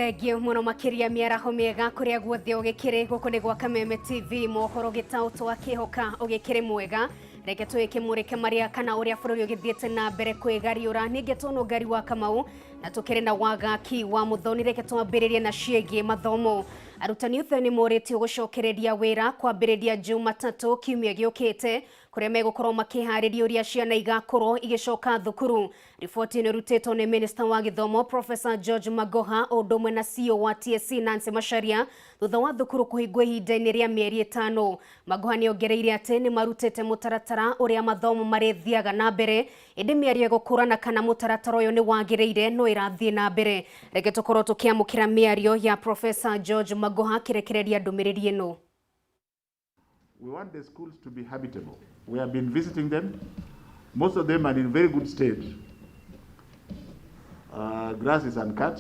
Thengio muno makiria miaraho miega kuria guothe ugikire guku ni gwa Kameme TV mohoro gitautwa kihoka ugikire mwega reke twikimurike maria kana uria bururi ugithiete na mbere kwigariura ninge tono ngari wa Kamau na tukire na wagaki wa muthoni reke twambiririe na ciegi mathomo arutani othe ni moritio gucokereria wira kwambiriria Jumatatu kiumia giukite kuria megukorwo makihariria uria ciana igakorwo igicoka thukuru. Riboti ni rutitwo ni Minister wa Githomo Professor George Magoha ndomwe na CEO wa TSC Nancy Macharia thutha wa thukuru kuhingwo ihinda-ini ria mieri 5. Magoha ni ongereire ati ni marutite mutaratara uria mathomo marethiaga na mbere indi miario gukurana kana mutaratara uyu ni wagireire no irathie na mbere. Reke tukorwo tukiamukira miario ya Professor George Magoha kirekereria ndumiriri ino. We want the schools to be habitable. We have been visiting them. Most of them are in very good state. Grass is uncut,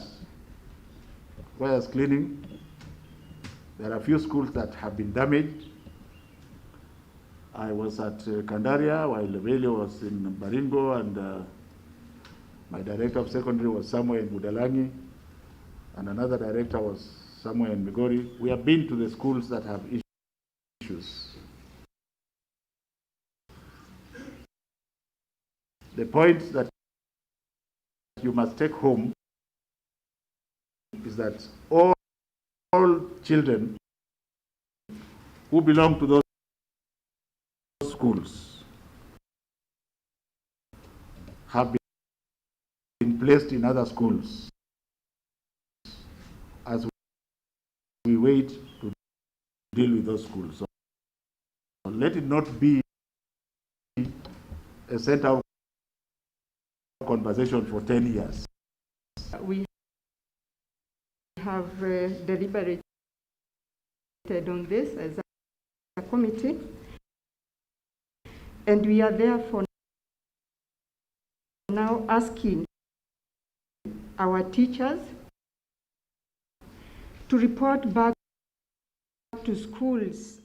requires cleaning. There are a few schools that have been damaged. I was at Kandaria while Levelio was in Baringo, and my director of secondary was somewhere in Budalangi, and another director was somewhere in Migori. We have been to the schools that have issues. The point that you must take home is that all children who belong to those schools have been placed in other schools as we wait to deal with those schools. So let it not be a center of conversation for 10 years. We have deliberated on this as a committee, and we are therefore now asking our teachers to report back to schools.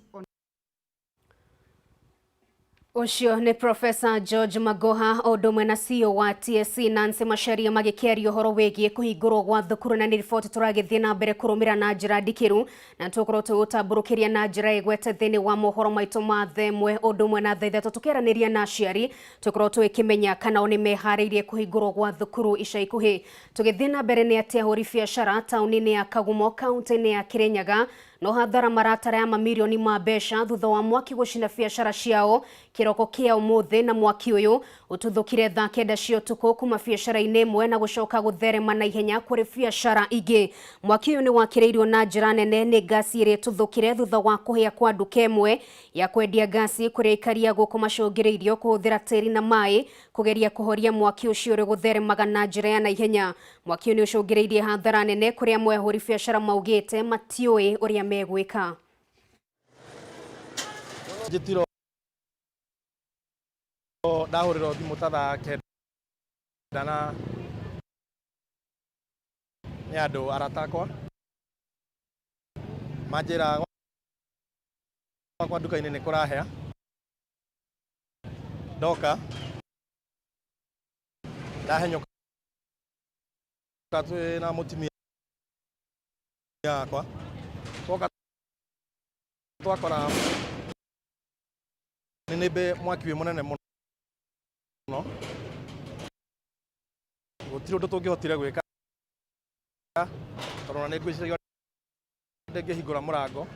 Ucio ni Professor George Magoha ndomwe na CEO wa TSC Nancy Macharia magikiaria horo wegie kuhingurwo gwa thukuru na ni riboti turagithie na mbere kurumira na njira ndikiru na tukorwo tugutamburukiria na njira igwete thini wa mohoro maitu ma themwe ndomwe na thaitha tukeraniria na aciari tukorwo twikimenya kana oni mehariirie kuhingurwo gwa thukuru ica ikuhi. Tugithie na mbere ni atia hori biashara tauni-ini ya Kagumo kaunti-ini ya Kirinyaga no hathara maratara ya mamilioni ma mbeca thutha wa mwaki gucina biashara ciao kiroko kia umuthi na mwaki uyu ututhukire thaa 9 cia utuku kuma biashara-ini imwe na gucoka gutherema na ihenya kuri biashara ingi. Mwaki uyu ni wakireirio na njira nene ni gasi iri tuthukire thutha wa kuhia kwa nduka imwe ya kwendia gasi kuria ikaria guku macungireirio kuhuthira tiri na mai kugeria kuhoria mwaki ucio uri gutheremaga na njira ya na ihenya. Mwaki uyu ni ucungireirie hathara nene kuria mwehuri biashara maugite matiui uria megwika. Jitiro ndahuriro thimu tatha kendana ni andu aratakwa manjira kwa nduka-ini ni kurahea ndoka ndahenyuka na mutimia yakwa twoka twakora ninibe mwaki wi munene muno gutiri undu tungihotire gwika torona ni ngwiciria ndingihingura murango.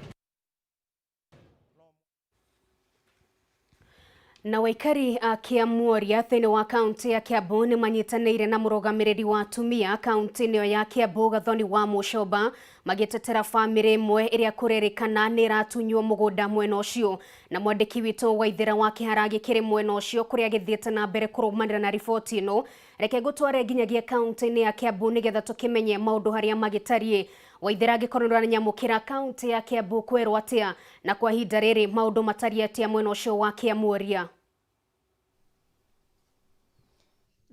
Na waikari a Kiamuoria thini wa kaunti ya Kiambu ni manyitanĩire na mũrũgamĩrĩri wa atumia kaunti-inĩ ya Kiambu Gathoni wa Mucoba magĩtetera bamĩrĩ ĩmwe ĩrĩa kũrerĩkana nĩ ĩratunywo mũgũnda mwena ũcio. Na mwandĩki witũ Waithĩra wa Kĩhara gĩkĩrĩ mwena ũcio kũrĩa gĩthiĩte na mbere kũrũmanĩra na riboti ĩno. Reke ngũtware nginyagia kaunti-inĩ ya Kiambu nĩgetha tũkĩmenye maũndũ harĩa magĩtariĩ. Waithĩra angĩkorwo nyamũkĩra kaunti ya Kiambu kwerwo atia na kwa ihinda rĩrĩ maũndũ matariĩ atia mwena ũcio wa Kiamuoria.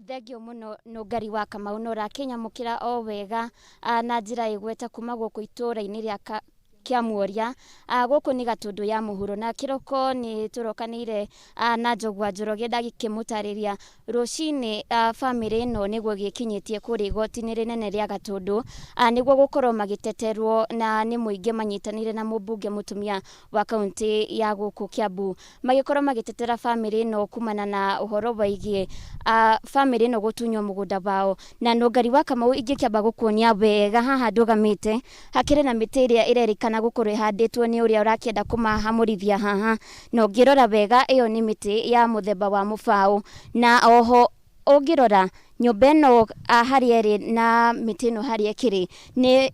Thengio muno nungari wa Kamau no rakinyamukira o wega na njira igwete kuma guku itura-ini ria kia Muoria guku ni Gatundu ya muhuro na kiroko ni turokanire na Njogua Njoroge ndagikimutariria rucini family no niguo gikinyitie kuri igoti-ini rinene ria Gatundu niguo gukorwo magiteterwo na ni muingi manyitanire na mubunge mutumia wa kaunti ya guku Kiambu magikorwo magitetera family no kumana na uhoro waigie family no gutunywo mugunda wao na Nongari wa Kamau ingikiamba gukuonia wega haha ndugamite hakire na miti iria irerikana gukorwo ihanditwo ni uria urakienda kumahamurithia haha no ngirora wega iyo ni miti ya muthemba wa mubao na oho ungirora nyumba ino haria iri na miti ino haria ikiri ni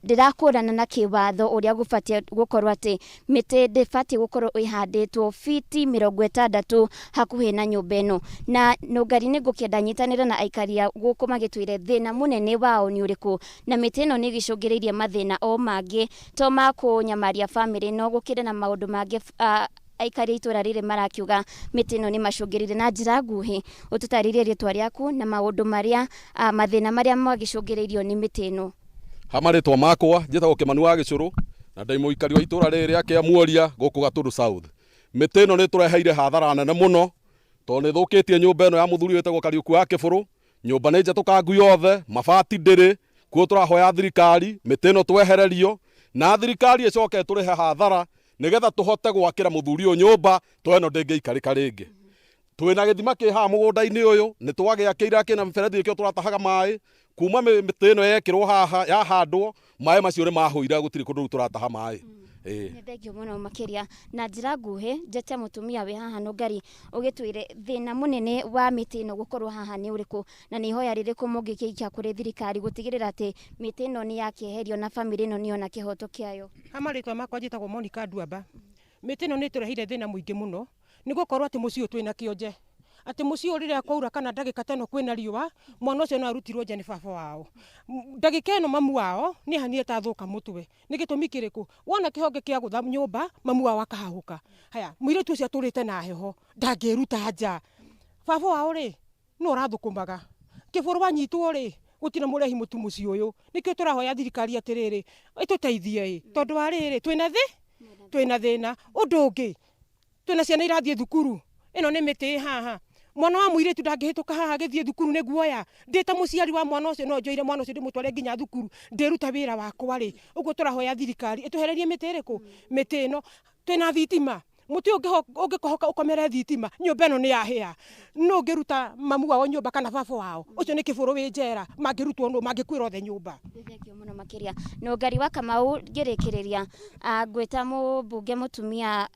ndirakurana na kiwatho uria gubatie gukorwo ati miti ndibatie gukorwo ihanditwo fiti 60 hakuhi na nyumba ino na Nongari ni ngukienda nyitanire na aikaria guku magitwire thina munene wao ni uriku na miti ino ni gicungiriirie mathina o mangi to makunyamaria family no gukire na maundu mangi aikari itura riri marakiuga miti ino ni macungirire na njira nguhi ututaririe ritwa riaku na maundu maria mathina maria magicungiriirio ni miti ino. Hamaritwa makwa njitagwo Kimani wa Gicuru na ndai muikari wa itura riri ria kia Muoria guku Gatundu South. Miti ino ni tureheire hathara nene muno to ni thukitie nyumba ino ya muthuri wetagwo Kariuku wa Kiburu, nyumba ni njatukangu yothe, mabati ndiri, kuo turahoya thirikari miti ino twehererio na thirikari icoke turehe hathara nigetha tuhote gwakira muthuri uyu nyumba to ino ndingiikarika ringi. Twina githima ki ha mugunda-ini uyu ni twagiakira kina mferethi ikio turatahaga mai kuma miti ino yekirwo haha yahandwo mai macio ni mahuira gutiri kundu turataha mai. Ni thengio muno makiria na njira nguhi njete mutumia we haha Nongari ugitwire thina munene wa miti ino gukorwo haha ni uriku na ni hoya ririku mungikiikia kuri thirikari gutigirira ati miti ino ni yakieherio na family ino ni ona kihoto kiayo. Hamaritwa makwa njitagwo Monica Nduamba. Miti ino ni turehire thina muingi muno ni gukorwo ati mucio twina kionje ati mucio riria kwaura kana ndagika tano kwina riua mwana ucio no arutirwo nja ni baba wao ndagika ino mamu wao ni hanie ta thuka mutwe ni gitumi kiriku wona kihonge kia gutha nyumba mamu wao akahahuka haya muiretu ucio aturite na heho ndangiruta nja baba wao ri no rathukumaga Kiburu wanyitwo ri gutina murehi mutu mucio uyu nikio turahoya thirikari atiriri ituteithie tondu wa riri twina thina undu ungi twina ciana irathie thukuru ino ni miti haha mwana wa muiretu ndangihituka haha githie thukuru ni guoya ndita muciari wa mwana ucio no njoire mwana ucio ndimutware nginya thukuru ndiruta wira wakwa ri uguo turahoya thirikari ituhererie miti iriku miti ino twina thitima muti ungikohoka ukomere thitima nyumba ino ni yahia no ngiruta mamu wao nyumba kana baba wao ucio ni Kiburu wi njera mangirutwo no mangikwira othe nyumba. Thengio muno makiria Nongari wa Kamau ngirikiriria ngwita mubunge mutumia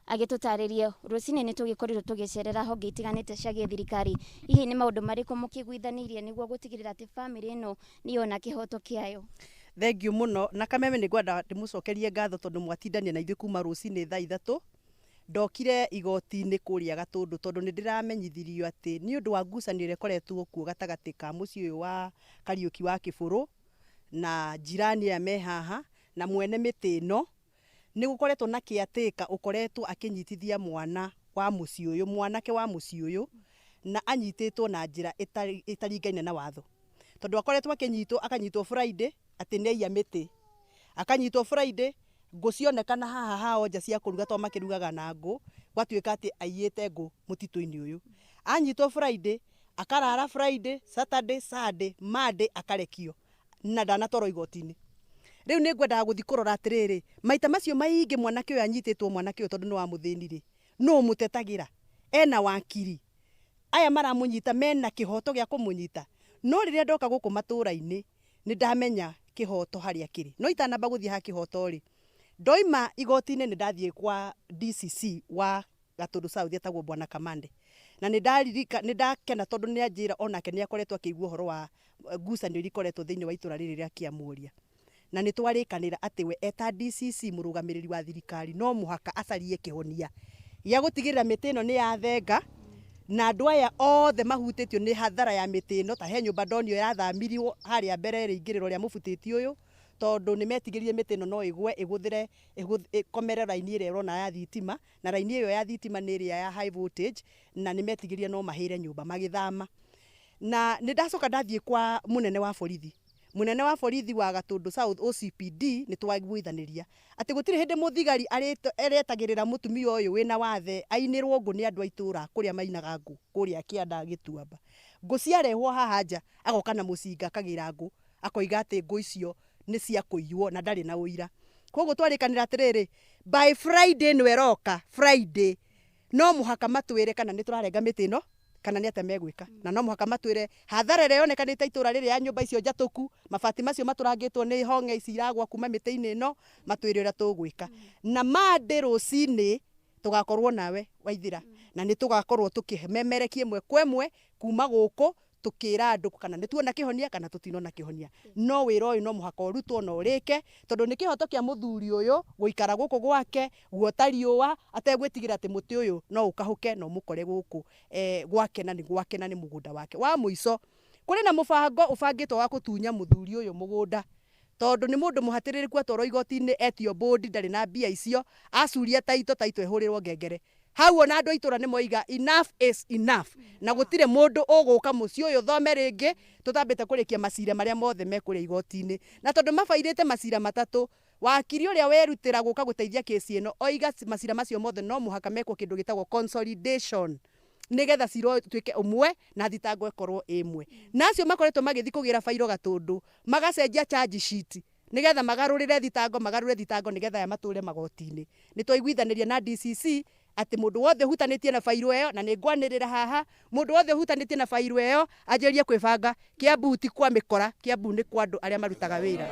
agitutaririe rucini ni tugikorirwo tugicerera honge itiganite cia thirikari hihi ni maundu mariku mukiguithanirie niguo gutigirira ati family ino ni ona kihoto kiayo. Thengio muno na Kameme ni ngwenda ndimucokerie ngatho tondu mwatindania na ithu kuma rucini thaa 3 ndokire igoti-ini kuria Gatundu tondu ni ndiramenyithirio ati ni undu wa ngucanio ire koretwo kuo gatagati ka mucii uyu wa Kariuki wa Kiburu na jirani ya me haha na mwene miti ino ni gukoretwo na kiateka ukoretwo akinyitithia mwana wa mucii uyu mwanake wa mucii uyu na anyititwo na njira itaringaine na watho tondu akoretwo akanyitwo Friday ati neiya miti akanyitwo Friday ngucionekana haha hao nja cia kuruga to makirugaga na ngu gwatuika ati aiyete ngu mutito-ini uyu anyitwo Friday akarara Friday Saturday Sunday Monday akarekio na ndanatwaro igoti-ini. Riu ni ngwendaga guthi kurora atiriri maita macio maingi mwanake uyu anyititwo mwanake uyu tondu ni wa muthinire no mutetagira ena wakiri aya maramunyita mena kihoto gia kumunyita no riria ndoka guku matura-ini ni ndamenya kihoto haria kiri no itanamba guthi ha kihoto ri ndoima igoti-ini ni ndathie kwa DCC wa Gatundu South etagwo Bwana Kamande na ni ndakena tondu ni anjira onake ni akoretwo akigua horo wa ngucanio ikoretwo thiini wa itura riri ria kia Muoria na ni twarikanira ati we eta DCC murugamiriri wa thirikari no muhaka acarie kihonia ya gutigirira miti ino ni yathenga na andu aya othe mahutitio ni hathara ya miti ino ta he nyumba ndonio yathamirio haria mbere ringiriro ria mufutiti uyu tondu ni metigirie miti ino no igwe iguthire ikomere raini ire rona ya thitima na raini iyo ya thitima ni ria ya high voltage na ni metigirie no mahire nyumba magithama na ni ndacoka ndathie kwa munene wa borithi munene wa borithi wa Gatundu South OCPD ni twaiguithaniria ati gutire hindi muthigari aretagirira mutumia uyu wina wathe ainirwo ngu ni andu aitura kuria mainaga ngu kuria Kianda Gituamba ngu ciarehwo haha nja agoka na mucinga akagira ngu akoiga ati ngu icio ni cia kuiywo na ndari na uira koguo twarikanira atiriri by Friday ni weroka Friday no muhaka matwire kana ni turarenga miti ino kana ni ate megwika na no muhaka matwire hathara ire yonekanite itura riri ya nyumba icio njatuku mabati macio maturangitwo ni honge ici iragwa kuma miti-ini ino matwire uria tugwika na mande rucini tugakorwo nawe Waithira na ni tugakorwo tukimemerekie mwe kwemwe kuma guku tukira andu kana ni tuona kihonia kana tutinona kihonia no wira uyu no muhaka urutwo na urike tondu ni kihoto kia muthuri uyu guikara guku gwake guotariua ategwitigira ati muti uyu no ukahuke no mukore guku gwake na ni mugunda wake wa muico kuri na mubango ubangitwo wa kutunya muthuri uyu mugunda tondu ni mundu muhatiririku atwaro igoti-ini etio board ndari na mbia icio acuria taito ehurirwo ngengere hau ona andu aitura ni moiga enough is enough na gutire mundu uguka muci uyu thome ringi tutambite kurikia macira maria mothe mekuria igoti-ini na tondu mabairite macira matatu wakiri uria werutira guka guteithia kesi ino oiga macira macio mothe no muhaka mekwo kindu gitagwo consolidation nigetha ciro tuike umwe na thitango ekorwo imwe nacio makoretwo magithi kugira fairo Gatundu magacenjia charge sheet nigetha magarurire thitango nigetha ya mature magoti-ini ni twaiguithaniria na DCC ati mundu wothe hutanitie na fairo eyo na ni ngwanirira haha mundu wothe hutanitie na fairo eyo ajerie kwibanga Kiambu ti kwa mikora Kiambu ni kwa andu aria marutaga wira.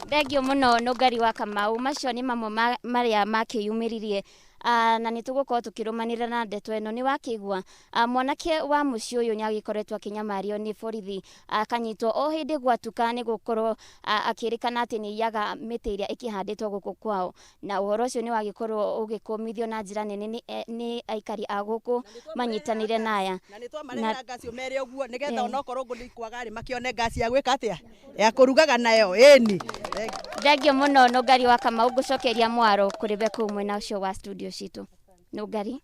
Thengio muno Nungari wa Kamau macio ni mamwe maria makiyumiririe na ni tugukorwo tukirumanira na ndeto eno ni wakigwa mwanake wa muci uyu ni agikoretwo akinyamario ni borithi akanyitwo o hindi gwatuka ni gukorwo akirikana ati ni yaga miti iria ikihanditwo guku kwao na uhoro ucio ni wagikorwo ugikumithio na njira nene ni aikari a guku manyitanire naya na ni twamarehera ngasi umere uguo nigetha onokorwo ngu ni kwaga ri makione ngasi ya gwika atia ya kurugaga nayo eni. Thengio muno Nungari wa Kamau gucokeria mwaro kuri be kumwe na ucio wa studio citu Nungari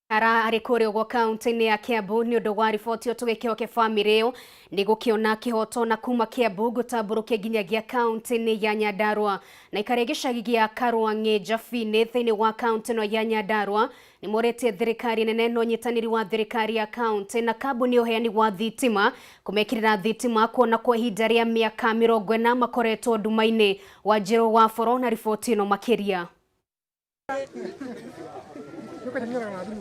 ari kuria gwa kaunti-ini ya Kiambu ni undu wa riboti tugikioke family iyo ni gukiona kihoto na kuma Kiambu gutamburukia nginyagia kaunti-ini ya Nyandarua na ikare gicagi gia Karwangi Njabini thiini wa kaunti no ya Nyandarua ni moretie thirikari nene no nyitaniri wa thirikari ya kaunti na kambuni uheani wa thitima kumekirira thitima kuona kwa ihinda ria miaka 40 makoretwo nduma-ini wa Njiro wa Foro na riboti ino makiria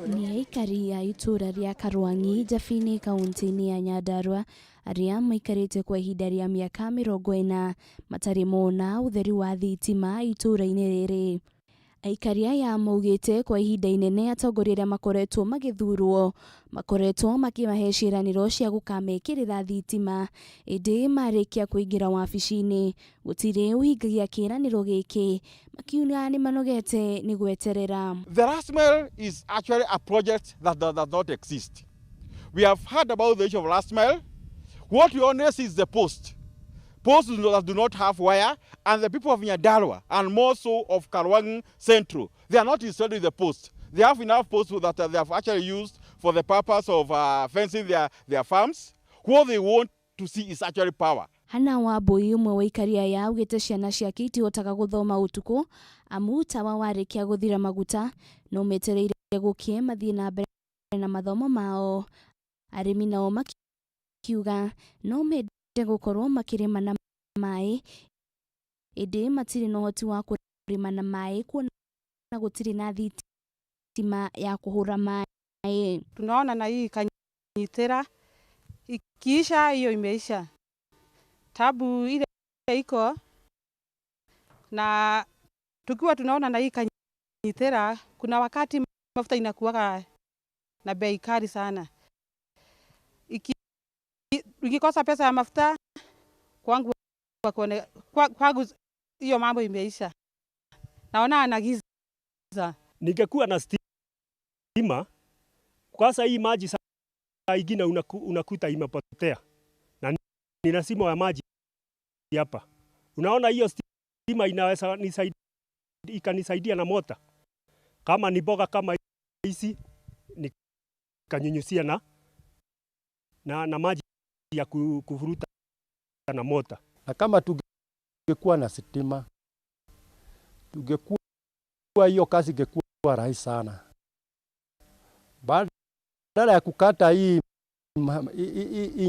ni aikari ya itura ria Karwangi Njabini kaunti-ini ya Nyandarua aria maikarite kwa ihinda ria miaka 40 matari mona utheri wa thitima itura-ini riri. Aikari aya maugite kwa ihinda inene atongoria makoretwo magithurwo makoretwo makimahe ciraniro cia gukamekirira thitima indi marikia kuingira wabici-ini gutire uhingagia kiraniro giki makiuna ni manogete ni gweterera. The last mile is actually a project that does not exist. We have heard about the issue of last mile. What we only see is the posts that do not have wire, and the people of Nyandarua and more so of Karwangi Central, they are not installed with the posts. They have enough posts that they have actually used for the purpose of fencing their farms. What they want to see is actually power. Hana Wambui umwe wa ikari aya ugite ciana ciake itihotaga guthoma utuku amu tawa warikia guthira maguta no metereire gukie mathie na mbere na mathomo mao. Arimi nao makiuga no mende gukorwo makirima na mai indi matiri no hoti wa kurima na mai kuona gutiri na thitima ya kuhura mai. Tunaona na hii kanyitira ikiisha hiyo imeisha. Tabu ile iko na tukiwa tunaona na hii kanyitira kuna wakati mafuta inakuwa na bei kali sana. Ukikosa pesa ya mafuta kwangu hiyo mambo imeisha. Naona anagiza. Ningekuwa na stima kwanza hii maji saa ingine unakuta imepotea. Na nina simu ya maji hapa. Unaona hiyo stima inaweza ikanisaidia na mota. Kama ni boga kama hizi nikanyunyusia na maji ya kuvuruta na mota. Na kama tungekuwa na stima, tungekuwa hiyo kazi ingekuwa rahisi sana. Badala ya kukata hii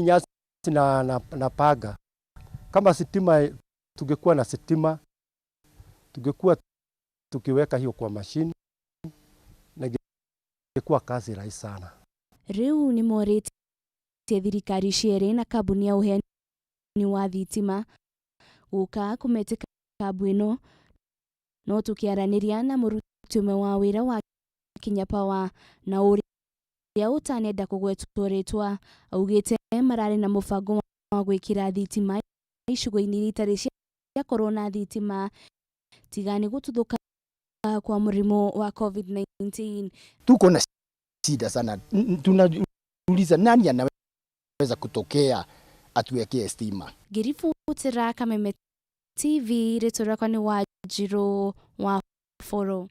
nyasi na paga, kama stima, tungekuwa na stima, tungekuwa tukiweka hiyo kwa mashini na ingekuwa kazi rahisi sana. Riu ni morete thirikari ciere na kambuni ya uheani wa thitima guka kumeteka kabu ino, no tukiaraniria na muruti umwe wa wira wa Kenya Power na uria utanenda kugwetwo ritwa, augite marari na mubango wa gwikira thitima icigo-ini iria itari cia corona thitima tigani gututhuka kwa murimo wa COVID-19. Tuko na shida sana, tunauliza nani anaweza kutokea atuwekee stima. Ngiributira Kameme TV, rĩtwa rĩakwa nĩ Wanjirũ wa Foro.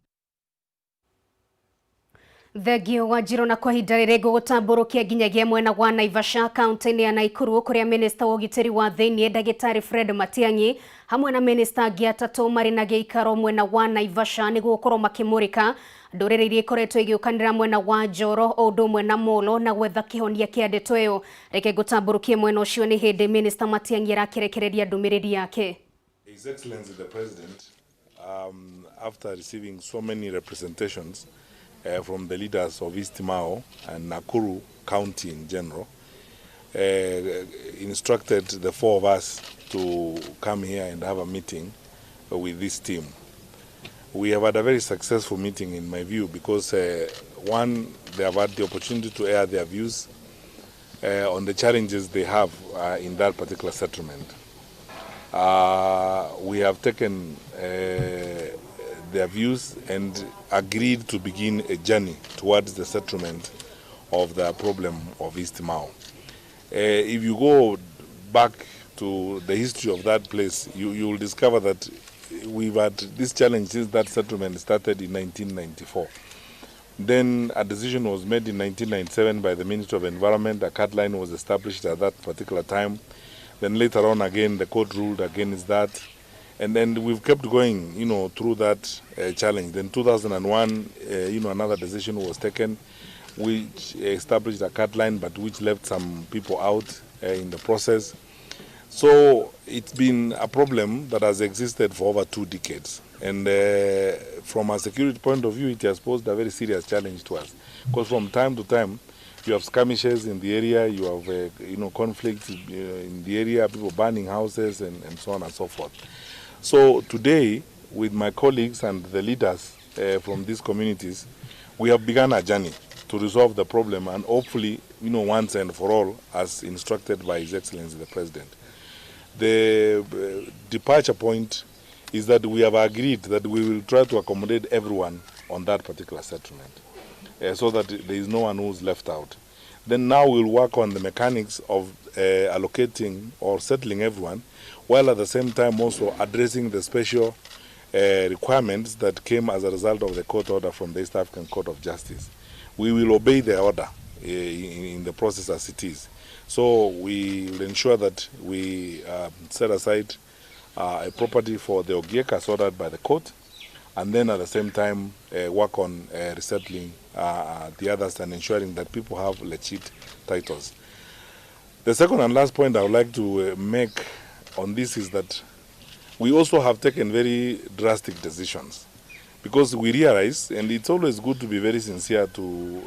Thegio Wanjirũ na kwa ihinda rĩrĩ ngũgũtambũrũkia nginyagia mwena wa Naivasha kaunti-inĩ ya Naikuru, kũrĩa minista wa ũgitĩri wa thĩinĩ Ndagĩtarĩ Fred Matiang'i hamwe na minista angĩ atatũ marĩ na gĩikaro mwena wa Naivasha nĩguo gũkorwo makĩmũrĩka ndũrĩrĩ iria ikoretwo igĩũkanĩra mwena wa Njoro o ũndũ ũmwe na Molo na gwetha kĩhonia kĩa ndeto ĩyo. Reke ngũtambũrũkie mwena ũcio nĩ hĩndĩ minista Matiang'i arakĩrekereria ndũmĩrĩri yake. His Excellency the President, after receiving so many representations from the leaders of East Mao and Nakuru County in general, instructed the four of us to come here and have a meeting with this team. We have had a very successful meeting in my view because one, they have had the opportunity to air their views on the challenges they have in that particular settlement. We have taken their views and agreed to begin a journey towards the settlement of the problem of East Mao. If you go back to the history of that place, you will discover that we've had this challenge since that settlement started in 1994. Then a decision was made in 1997 by the Ministry of Environment. A cut line was established at that particular time. Then later on again, the court ruled against that. And then we've kept going, through that challenge. Then 2001, another decision was taken which established a cut line, but which left some people out in the process. So it's been a problem that has existed for over 2 decades. And from a security point of view, it has posed a very serious challenge to us. Because from time to time, you have skirmishes in the area, you have conflicts in the area, people burning houses and so on and so forth. So today, with my colleagues and the leaders from these communities, we have begun a journey to resolve the problem and hopefully, once and for all, as instructed by His Excellency the President. The departure point is that we have agreed that we will try to accommodate everyone on that particular settlement so that there is no one who is left out. Then now we'll work on the mechanics of allocating or settling everyone, while at the same time also addressing the special requirements that came as a result of the court order from the East African Court of Justice. We will obey the order in the process as it is. So we will ensure that we set aside a property for the Ogiek as ordered by the court, and then at the same time work on resettling the others and ensuring that people have legit titles. The second and last point I would like to make on this is that we also have taken very drastic decisions because we realize, and it's always good to be very sincere to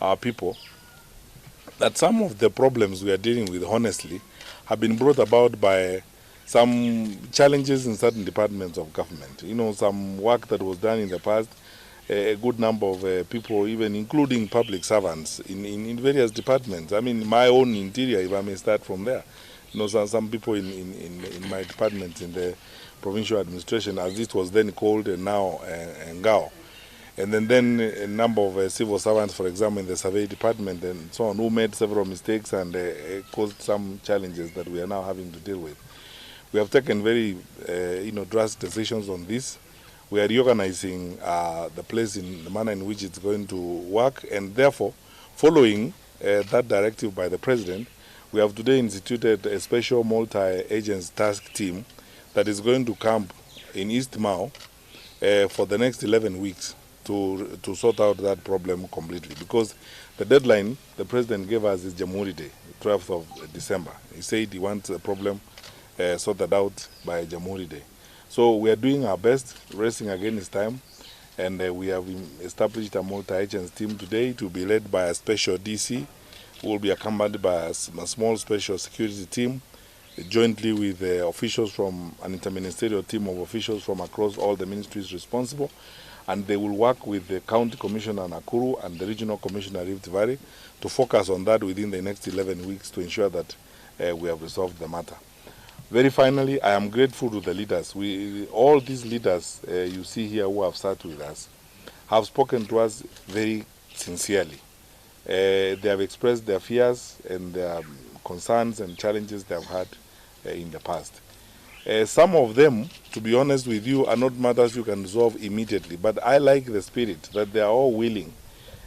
our people, that some of the problems we are dealing with, honestly, have been brought about by some challenges in certain departments of government. Some work that was done in the past, a good number of people, even including public servants in various departments. I mean, my own interior, if I may start from there. Some people in my department, in the provincial administration, as it was then called, and now Ngao. And then a number of civil servants, for example, in the survey department and so on, who made several mistakes and caused some challenges that we are now having to deal with. We have taken very, drastic decisions on this. We are reorganizing the place in the manner in which it's going to work, and therefore following that directive by the President, we have today instituted a special multi-agents task team that is going to camp in East Mao for the next 11 weeks to sort out that problem completely. Because the deadline the President gave us is Jamhuri Day, 12th of December. He said he wants the problem sorted out by Jamhuri Day. So we are doing our best, racing against time, and we have established a multi-agents team today to be led by a special DC, who will be accompanied by a small special security team, jointly with officials from an interministerial team of officials from across all the ministries responsible, and they will work with the County Commissioner Nakuru and the Regional Commissioner Rift Valley to focus on that within the next 11 weeks to ensure that we have resolved the matter. Very finally, I am grateful to the leaders. All these leaders you see here who have sat with us have spoken to us very sincerely. They have expressed their fears and their concerns and challenges they have had in the past. Some of them, to be honest with you, are not matters you can resolve immediately, but I like the spirit that they are all willing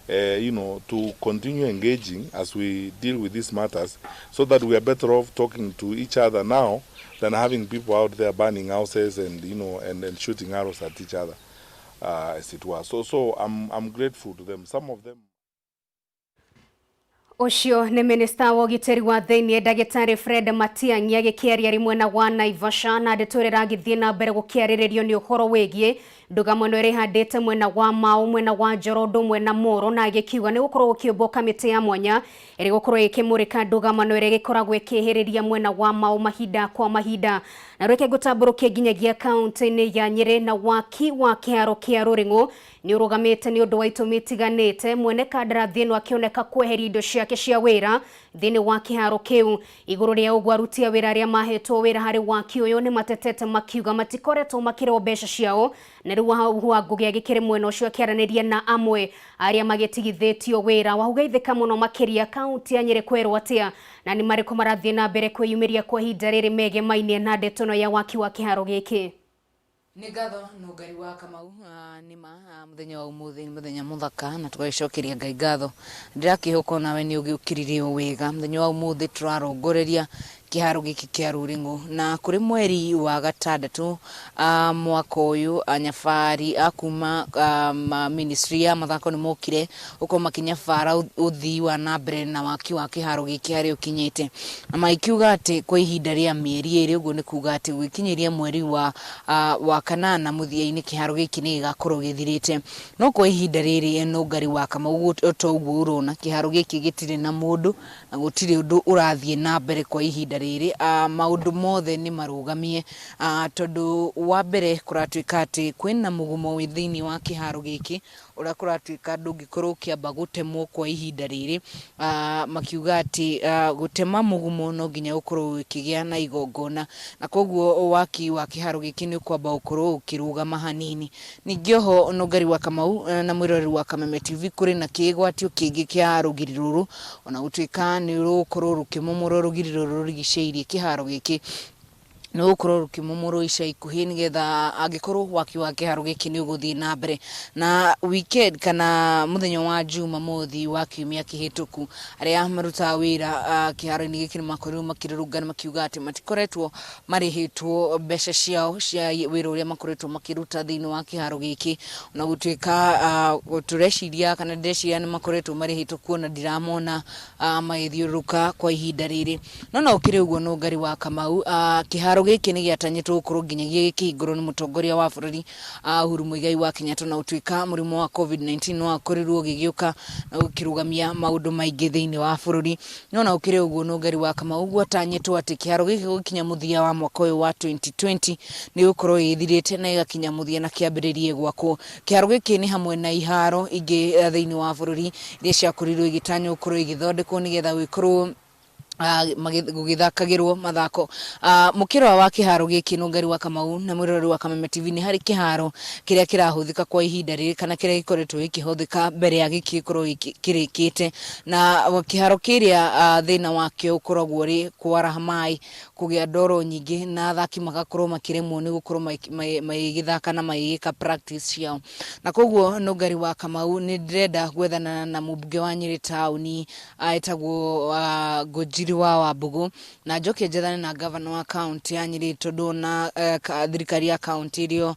to continue engaging as we deal with these matters, so that we are better off talking to each other now than having people out there burning houses and and shooting arrows at each other, as it was. So I'm grateful to them. Some of them. Ucio ni minista wa ugiteri wa thiini Ndagitari Fred Matiang'i agikiaria rimwe na wa Naivasha na ndetorera githie na mbere gukiariririo ni uhoro wigie ndugamano iri handite mwena wa Mau, mwena wa Njorondo, mwena Moro, na agikiuga ni gukorwo gukiumbo kamiti ya mwanya iri gukorwo ikimurika ndugamano iri gikoragwo ikihiriria mwena wa Mau mahinda kwa mahinda na rweke gutamburukia nginyagia kaunti-ini ya Nyeri, na waki wa kiharo kia Ruring'u ni urugamite ni undu wa itumi itiganite, mwene kandarathi ino akioneka kweheria indo ciake cia wira thiini wa kiharo kiu. Iguru ria uguo aruti a wira aria mahetwo wira hari waki uyu ni matetete makiuga matikoretwo makirwo mbeca ciao, na riu hua ngugi agikire mwena ucio akiaraniria na amwe aria magitigithitio wira. Wahugeithika muno makiria kaunti ya Nyeri kwerwo atia na ni mariko marathie na mbere kwiyumiria kwa ihinda riri megemainie na ndetono ya waki wa kiharo giki. Ni ngatho nungari wa Kamau nima muthenya wa umuthi ni muthenya muthaka na tugacokeria Ngai ngatho ndirakihuko nawe ni ugiukiririe wega. Muthenya wa umuthi turarongoreria kiharo giki kia Ruring'u na kuri mweri wa gatandatu mwaka uyu anyabari akuma ministry ya mathako ni mokire uko makinyabara uthii wa nambere na waki wa kiharo giki hari ukinyite na maikiuga ati kwa ihinda ria mieri iri uguo ni kuga ati gwikinyiria mweri wa kanana muthia-ini kiharo giki ni gigakorwo githirite. No kwa ihinda riri nungari wa Kamau to uguo urona kiharo giki gitire na mundu na gutire undu urathie na mbere kwa ihinda riri. Maundu mothe ni marugamie tondu wa mbere kuratuika ati kwina mugumo withini wa kiharo giki ura kuratuika ndungikorwo kiamba gutemwo kwa ihinda riri. Makiuga ati gutema mugumo no nginya ukorwo ukigia na igongona, na koguo waki wa kiharo giki ni kwamba ukorwo ukirugama hanini. Ningioho nungari wa Kamau na mwirori wa Kameme Tv kuri na kigwatio kingi kia rugiri ruru ona gutuika ni rukorwo rukimumuro rugiri ruru rigiceirie kiharo giki no ukorwo rukimumuro ica ikuhi nigetha angikorwo waki wa kiharo giki ni uguthii na mbere. Na weekend kana muthenya wa Juma mothi wa kiumia kihituku aria maruta wira kiharo-ini giki ni makorirwo makirurungana makiuga ati matikoretwo marihitwo mbeca ciao cia wira uria makoretwo makiruta thiini wa kiharo giki, na gutuika tureciria kana ndeciria ni makoretwo marihitwo kuona ndiramona magithiuruka kwa ihinda riri. No ukire uguo nungari wa Kamau kiharo giki ni giatanyitwo gukorwo nginyagia gikihingurwo ni mutongoria wa bururi Uhuru Muigai wa Kenyatta, na utuika murimu wa COVID-19 wakorirwo gigiuka na gukirugamia maundu maingi thiini wa bururi. No ukire uguo nungari wa Kamau gwatanyitwo ati kiharo giki gukinya muthia wa mwaka uyu wa 2020 ni gukorwo githirite na igakinya muthia na kiambiririe gwakwo. Kiharo giki ni hamwe na iharo ingi thiini wa bururi iria ciakorirwo igitanywo gukorwo igithondekwo nigetha wikorwo gugithakagirwo mathako mukiro wa kiharo giki no ngari wa Kamau na mwirori wa Kameme TV ni hari kiharo kiria kirahuthika kwa ihinda riri kana kiria gikoretwo gikihuthika mbere ya giki korwo kirikite na kiharo kiria thina wakio ukoragwo ri kwaraha mai kugia ndoro nyingi na athaki magakorwo makiremwo ni gukorwo magithaka na magika practice yao na koguo no ngari wa Kamau ni ndirenda gwethana na mubunge wa Nyeri town etagwo Gojiri wa Wambugu na njoke njethane na governor wa county ya Nyeri tondu na thirikari ya county irio